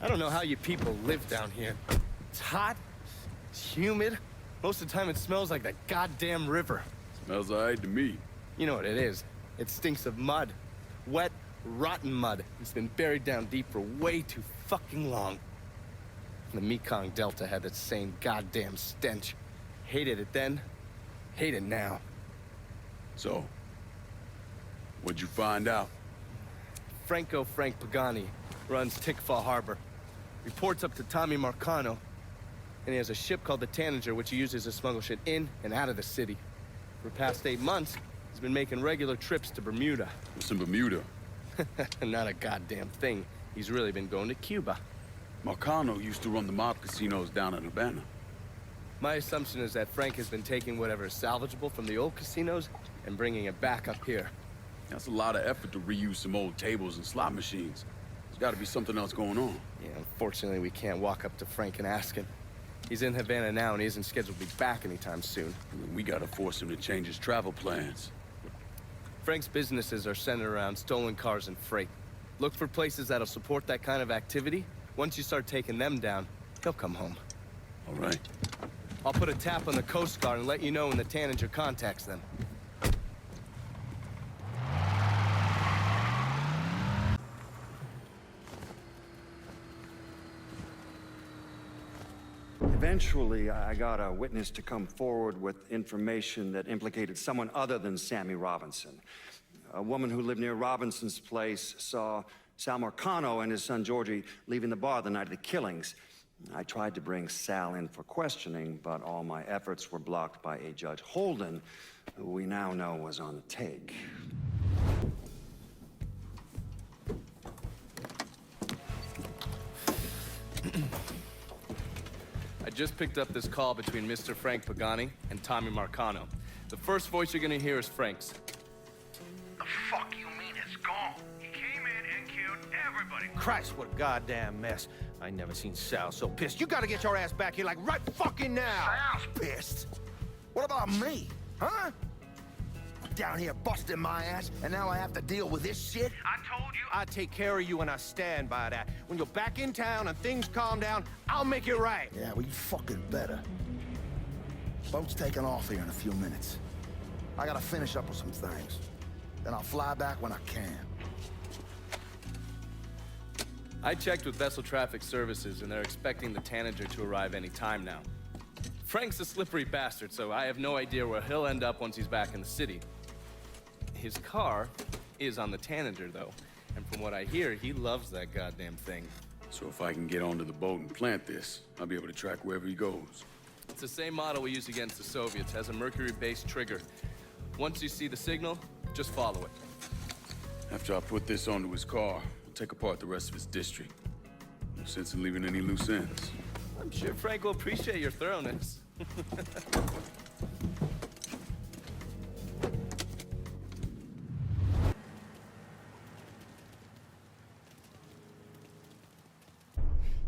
I don't know how you people live down here. It's hot, it's humid. Most of the time it smells like the goddamn river. Smells alright to me. You know what it is. It stinks of mud. Wet, rotten mud. It's been buried down deep for way too fucking long. The Mekong Delta had that same goddamn stench. Hated it then, hate it now. So, what'd you find out? Frank Pagani runs Tikfa Harbor. Reports up to Tommy Marcano, and he has a ship called the Tanager, which he uses to smuggle shit in and out of the city. For the past 8 months, he's been making regular trips to Bermuda. What's in Bermuda? Not a goddamn thing. He's really been going to Cuba. Marcano used to run the mob casinos down in Havana. My assumption is that Frank has been taking whatever is salvageable from the old casinos and bringing it back up here. That's a lot of effort to reuse some old tables and slot machines. There's gotta be something else going on. Yeah, unfortunately, we can't walk up to Frank and ask him. He's in Havana now, and he isn't scheduled to be back anytime soon. We gotta force him to change his travel plans. Frank's businesses are centered around stolen cars and freight. Look for places that'll support that kind of activity. Once you start taking them down, he'll come home. All right. I'll put a tap on the Coast Guard and let you know when the Tanager contacts them. Eventually, I got a witness to come forward with information that implicated someone other than Sammy Robinson. A woman who lived near Robinson's place saw Sal Marcano and his son Georgie leaving the bar the night of the killings. I tried to bring Sal in for questioning, but all my efforts were blocked by a Judge Holden, who we now know was on the take. I just picked up this call between Mr. Frank Pagani and Tommy Marcano. The first voice you're gonna hear is Frank's. The fuck you mean it's gone? He came in and killed everybody. Christ, what a goddamn mess. I never seen Sal so pissed. You gotta get your ass back here like right fucking now. Sal's pissed. What about me? Huh? Down here busting my ass, and now I have to deal with this shit? I told you. I take care of you and I stand by that. When you're back in town and things calm down, I'll make it right. Yeah, well, you fucking better. Boat's taking off here in a few minutes. I gotta finish up with some things. Then I'll fly back when I can. I checked with Vessel Traffic Services, and they're expecting the Tanager to arrive any time now. Frank's a slippery bastard, so I have no idea where he'll end up once he's back in the city. His car is on the Tanager, though, and from what I hear, he loves that goddamn thing. So if I can get onto the boat and plant this, I'll be able to track wherever he goes. It's the same model we used against the Soviets, has a mercury-based trigger. Once you see the signal, just follow it. After I put this onto his car, I'll take apart the rest of his district. No sense in leaving any loose ends. I'm sure Frank will appreciate your thoroughness.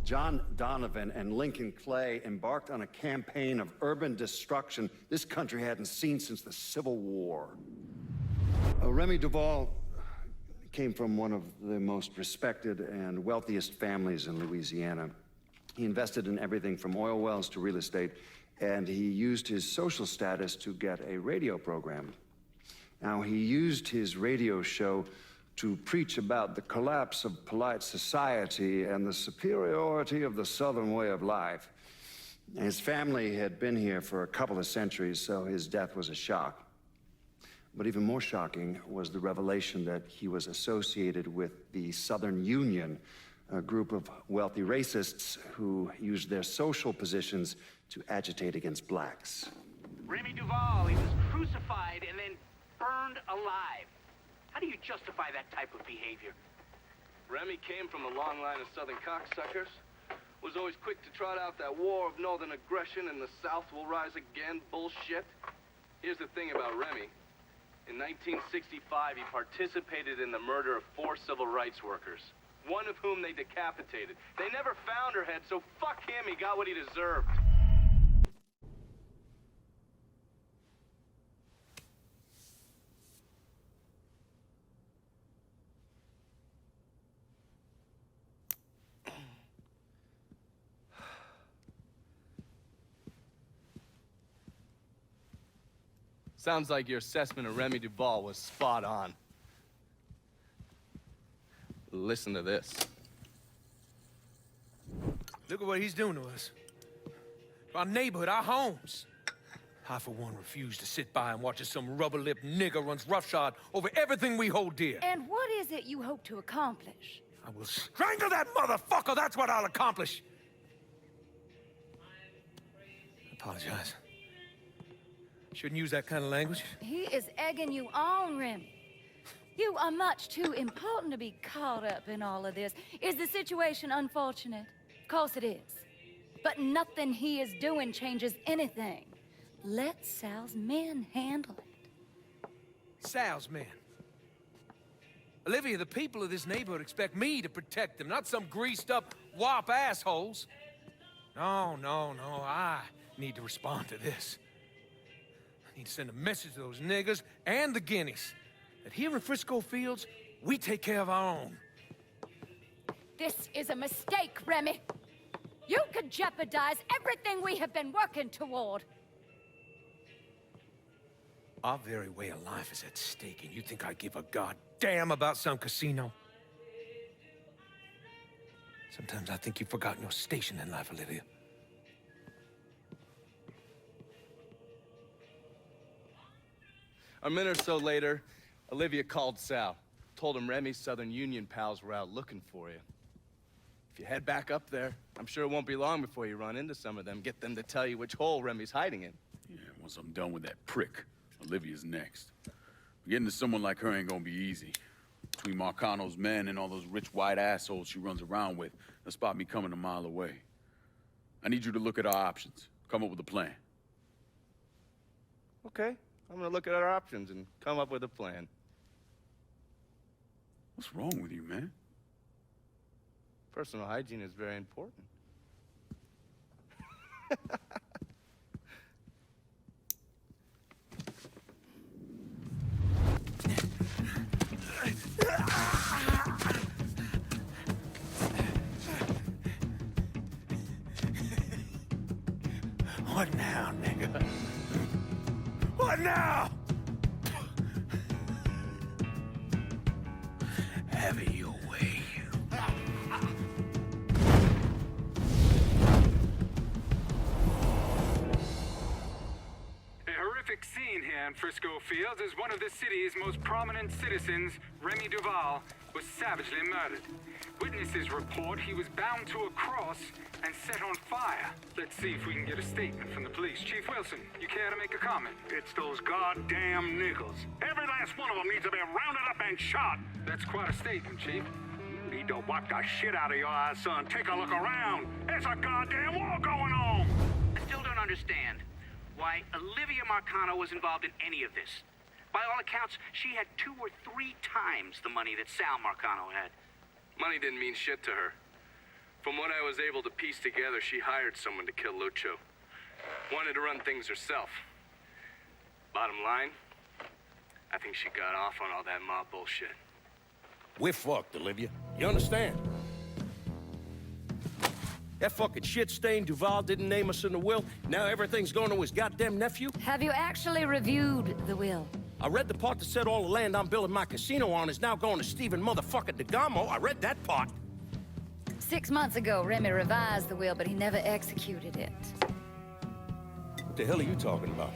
John Donovan and Lincoln Clay embarked on a campaign of urban destruction this country hadn't seen since the Civil War. Remy Duval came from one of the most respected and wealthiest families in Louisiana. He invested in everything from oil wells to real estate, and he used his social status to get a radio program. Now, he used his radio show to preach about the collapse of polite society and the superiority of the Southern way of life. His family had been here for a couple of centuries, so his death was a shock. But even more shocking was the revelation that he was associated with the Southern Union, a group of wealthy racists who used their social positions to agitate against blacks. Remy Duval, he was crucified and then burned alive. How do you justify that type of behavior? Remy came from a long line of Southern cocksuckers. Was always quick to trot out that war of northern aggression and the South will rise again bullshit. Here's the thing about Remy. In 1965, he participated in the murder of 4 civil rights workers, one of whom they decapitated. They never found her head, so fuck him, he got what he deserved. Sounds like your assessment of Remy Duval was spot on. Listen to this. Look at what he's doing to us. Our neighborhood, our homes. I, for one, refuse to sit by and watch as some rubber-lipped nigger runs roughshod over everything we hold dear. And what is it you hope to accomplish? I will strangle that motherfucker, that's what I'll accomplish. I apologize. Shouldn't use that kind of language. He is egging you on, Remy. You are much too important to be caught up in all of this. Is the situation unfortunate? Of course it is. But nothing he is doing changes anything. Let Sal's men handle it. Sal's men. Olivia, the people of this neighborhood expect me to protect them, not some greased-up wop assholes. No, I need to respond to this. I need to send a message to those niggas and the guineas that here in Frisco Fields, we take care of our own. This is a mistake, Remy. You could jeopardize everything we have been working toward. Our very way of life is at stake, and you think I give a goddamn about some casino? Sometimes I think you've forgotten your station in life, Olivia. A minute or so later, Olivia called Sal. Told him Remy's Southern Union pals were out looking for you. If you head back up there, I'm sure it won't be long before you run into some of them. Get them to tell you which hole Remy's hiding in. Yeah, once I'm done with that prick, Olivia's next. Getting to someone like her ain't gonna be easy. Between Marcano's men and all those rich white assholes she runs around with, they'll spot me coming a mile away. I need you to look at our options. Come up with a plan. Okay, I'm gonna look at our options and come up with a plan. What's wrong with you, man? Personal hygiene is very important. What now, nigga? What now? Have it your way. A horrific scene here in Frisco Fields as one of the city's most prominent citizens, Remy Duval, was savagely murdered. Witnesses report he was bound to a cross and set on fire. Let's see if we can get a statement from the police. Chief Wilson, you care to make a comment? It's those goddamn niggers. Every last one of them needs to be rounded up and shot. That's quite a statement, Chief. Need to wipe the shit out of your eyes, son. Take a look around. There's a goddamn war going on. I still don't understand why Olivia Marcano was involved in any of this. By all accounts, she had 2 or 3 times the money that Sal Marcano had. Money didn't mean shit to her. From what I was able to piece together, she hired someone to kill Lucho. Wanted to run things herself. Bottom line, I think she got off on all that mob bullshit. We're fucked, Olivia. You understand? That fucking shit-stained Duval didn't name us in the will. Now everything's going to his goddamn nephew? Have you actually reviewed the will? I read the part that said all the land I'm building my casino on is now going to Stephen motherfucking DeGamo. I read that part. 6 months ago, Remy revised the will, but he never executed it. What the hell are you talking about?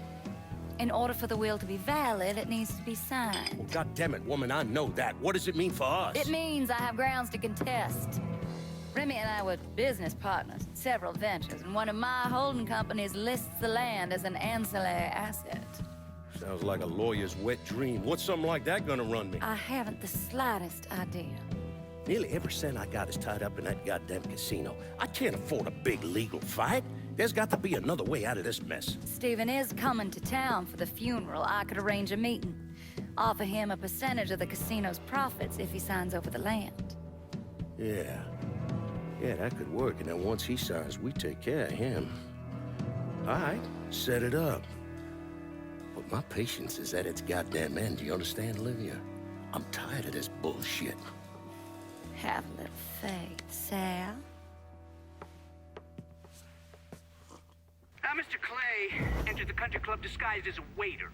In order for the will to be valid, it needs to be signed. Well, goddammit, woman, I know that. What does it mean for us? It means I have grounds to contest. Remy and I were business partners in several ventures, and one of my holding companies lists the land as an ancillary asset. Sounds like a lawyer's wet dream. What's something like that gonna run me? I haven't the slightest idea. Nearly every cent I got is tied up in that goddamn casino. I can't afford a big legal fight. There's got to be another way out of this mess. Stephen is coming to town for the funeral. I could arrange a meeting. Offer him a percentage of the casino's profits if he signs over the land. Yeah, that could work. And then once he signs, we take care of him. All right, set it up. But my patience is at its goddamn end. Do you understand, Olivia? I'm tired of this bullshit. Have a little faith, Sal. Mr. Clay entered the country club disguised as a waiter.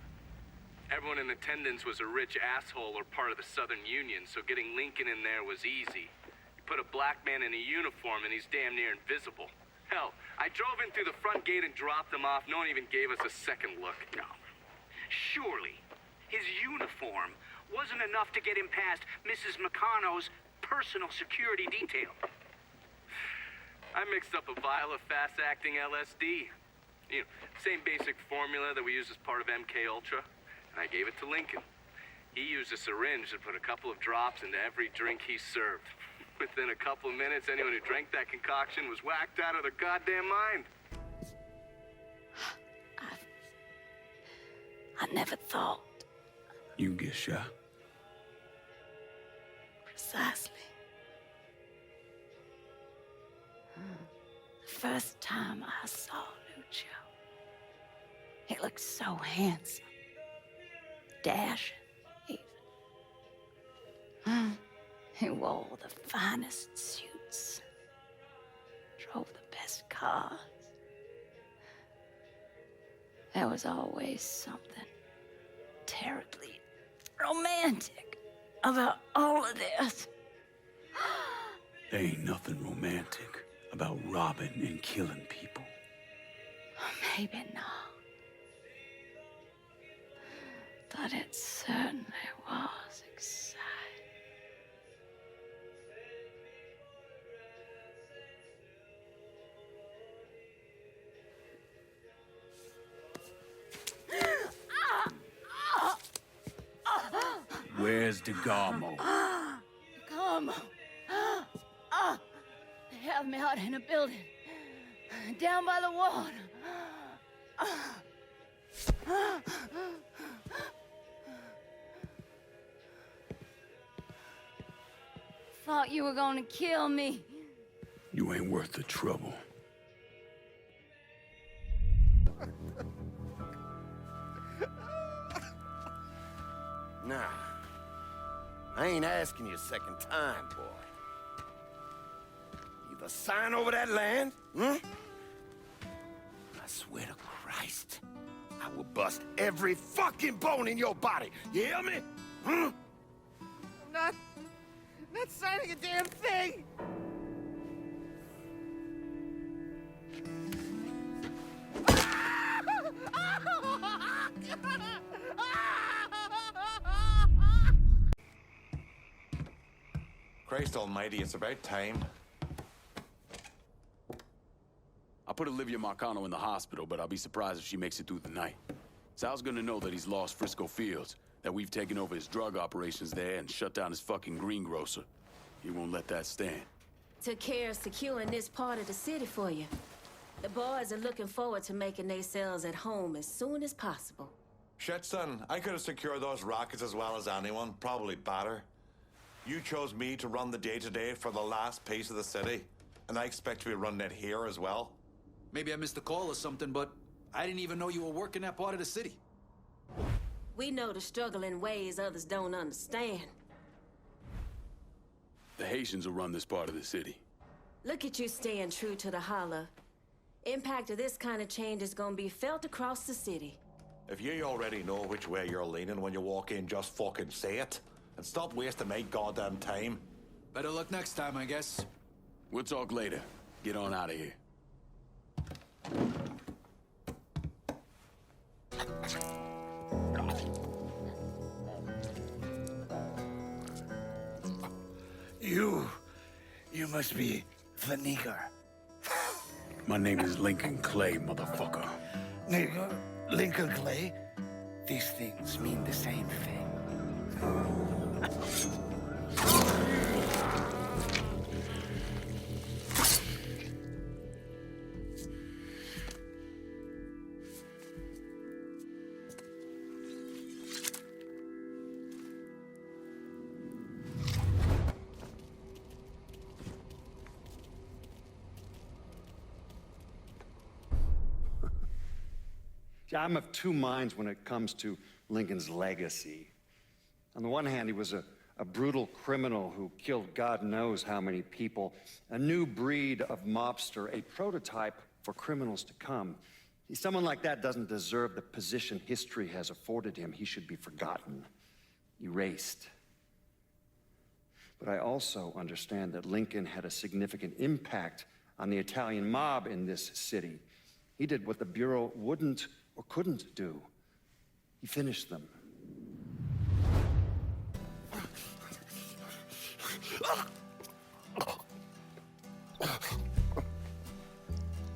Everyone in attendance was a rich asshole or part of the Southern Union, so getting Lincoln in there was easy. You put a black man in a uniform and he's damn near invisible. Hell, I drove in through the front gate and dropped him off. No one even gave us a second look. No. Surely, his uniform wasn't enough to get him past Mrs. Meccano's personal security detail. I mixed up a vial of fast-acting LSD. You know, same basic formula that we use as part of MK Ultra. And I gave it to Lincoln. He used a syringe to put a couple of drops into every drink he served. Within a couple of minutes, anyone who drank that concoction was whacked out of their goddamn mind. I never thought. You can get shot. Precisely. The first time I saw Lucio, he looked so handsome. Dashing, even. He wore the finest suits. Drove the best cars. There was always something terribly romantic about all of this. There ain't nothing romantic about robbing and killing people. Maybe not. But it certainly was exciting. Where's DeGarmo? Come. They have me out in a building. Down by the water. Thought you were gonna kill me. You ain't worth the trouble. Nah. I ain't asking you a second time, boy. Either sign over that land, I swear to Christ, I will bust every fucking bone in your body. You hear me? I'm not signing a damn thing! Christ almighty, it's about time. I put Olivia Marcano in the hospital, but I'll be surprised if she makes it through the night. Sal's gonna know that he's lost Frisco Fields, that we've taken over his drug operations there and shut down his fucking greengrocer. He won't let that stand. Took care of securing this part of the city for you. The boys are looking forward to making themselves at home as soon as possible. Shit, son, I could have secured those rockets as well as anyone, probably better. You chose me to run the day-to-day for the last piece of the city, and I expect to be running it here as well. Maybe I missed a call or something, but I didn't even know you were working that part of the city. We know the struggle in ways others don't understand. The Haitians will run this part of the city. Look at you staying true to the holler. Impact of this kind of change is gonna be felt across the city. If you already know which way you're leaning when you walk in, just fucking say it. And stop wasting my goddamn time. Better luck next time, I guess. We'll talk later. Get on out of here. You must be the nigger. My name is Lincoln Clay, motherfucker. Nigger? Lincoln Clay? These things mean the same thing. I'm of two minds when it comes to Lincoln's legacy. On the one hand, he was a brutal criminal who killed God knows how many people, a new breed of mobster, a prototype for criminals to come. Someone like that doesn't deserve the position history has afforded him. He should be forgotten, erased. But I also understand that Lincoln had a significant impact on the Italian mob in this city. He did what the Bureau wouldn't or couldn't do. He finished them.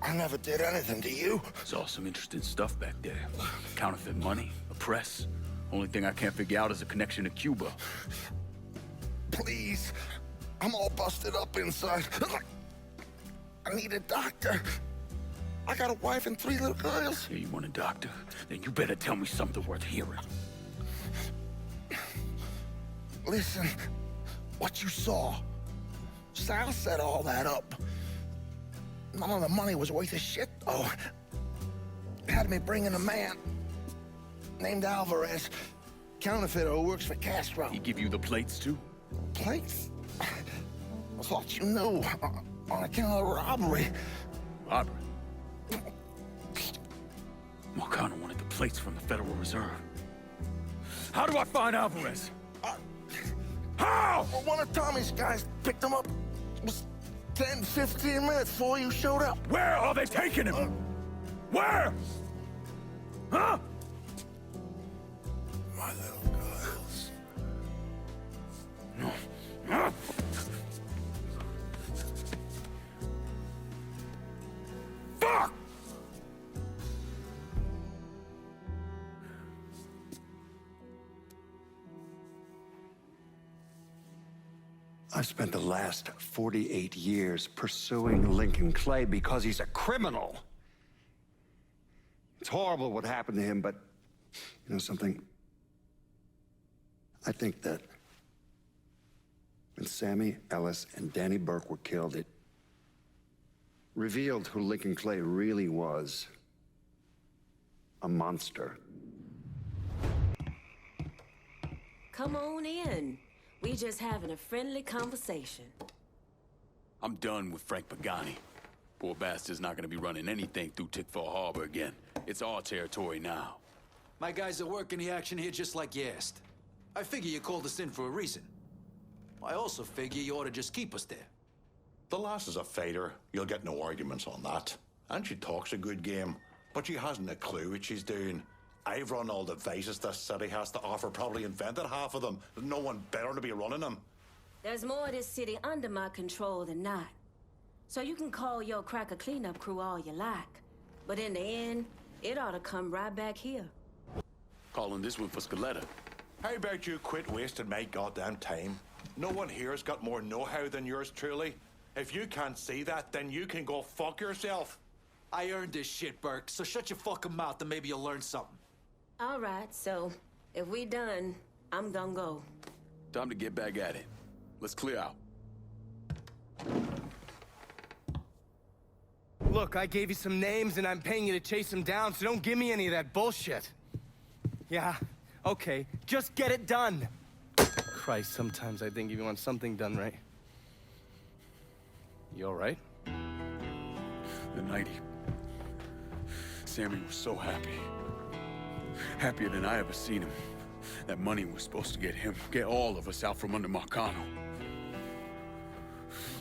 I never did anything to you. Saw some interesting stuff back there. Counterfeit money, a press. Only thing I can't figure out is a connection to Cuba. Please. I'm all busted up inside. I need a doctor. I got a wife and 3 little girls. Yeah, you want a doctor? Then you better tell me something worth hearing. Listen, what you saw. Sal set all that up. None of the money was worth a shit, though. Had me bring in a man named Alvarez, counterfeiter who works for Castro. He give you the plates, too? Plates? I thought you knew. On account of robbery. Robbery? Marcano wanted the plates from the Federal Reserve. How do I find Alvarez? How? Well, one of Tommy's guys picked him up. It was 10, 15 minutes before you showed up. Where are they taking him? Where? Huh? My little girls. No. Fuck! I've spent the last 48 years pursuing Lincoln Clay because he's a criminal. It's horrible what happened to him, but you know something? I think that when Sammy Ellis and Danny Burke were killed, it revealed who Lincoln Clay really was. A monster. Come on in. We just having a friendly conversation. I'm done with Frank Pagani. Poor bastard's not gonna be running anything through Tickfall Harbor again. It's our territory now. My guys are working the action here just like you asked. I figure you called us in for a reason. I also figure you ought to just keep us there. The lass is a fighter. You'll get no arguments on that. And she talks a good game, but she hasn't a clue what she's doing. I've run all the vices this city has to offer, probably invented half of them. There's no one better to be running them. There's more of this city under my control than not. So you can call your cracker cleanup crew all you like. But in the end, it ought to come right back here. Calling this one for Scaletta. How about you quit wasting my goddamn time? No one here's got more know-how than yours truly. If you can't see that, then you can go fuck yourself. I earned this shit, Burke, so shut your fucking mouth and maybe you'll learn something. All right, so if we done, I'm gonna go. Time to get back at it. Let's clear out. Look, I gave you some names and I'm paying you to chase them down, so don't give me any of that bullshit. Yeah, okay, just get it done. Christ, sometimes I think you want something done right. You all right? The night Sammy was so happy. Happier than I ever seen him. That money was supposed to get him, get all of us out from under Marcano.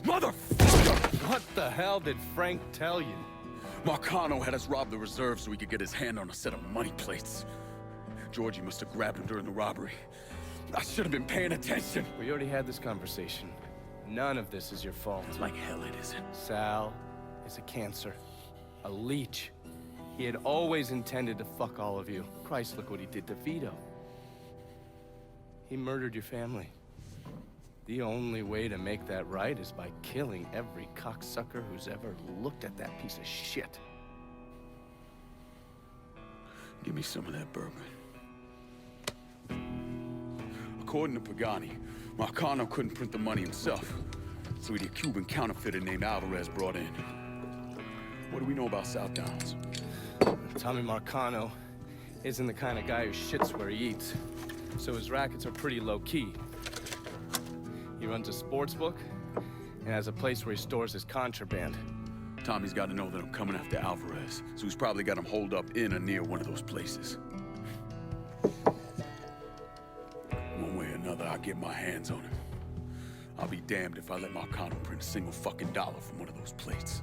Motherfucker! What the hell did Frank tell you? Marcano had us rob the reserve so he could get his hand on a set of money plates. Georgie must have grabbed him during the robbery. I should have been paying attention. We already had this conversation. None of this is your fault. Like hell it isn't. Sal is a cancer. A leech. He had always intended to fuck all of you. Christ, look what he did to Vito. He murdered your family. The only way to make that right is by killing every cocksucker who's ever looked at that piece of shit. Give me some of that bourbon. According to Pagani, Marcano couldn't print the money himself, so he had a Cuban counterfeiter named Alvarez brought in. What do we know about South Downs? Tommy Marcano isn't the kind of guy who shits where he eats, so his rackets are pretty low-key. He runs a sports book and has a place where he stores his contraband. Tommy's got to know that I'm coming after Alvarez, so he's probably got him holed up in or near one of those places. One way or another, I'll get my hands on him. I'll be damned if I let Marcano print a single fucking dollar from one of those plates.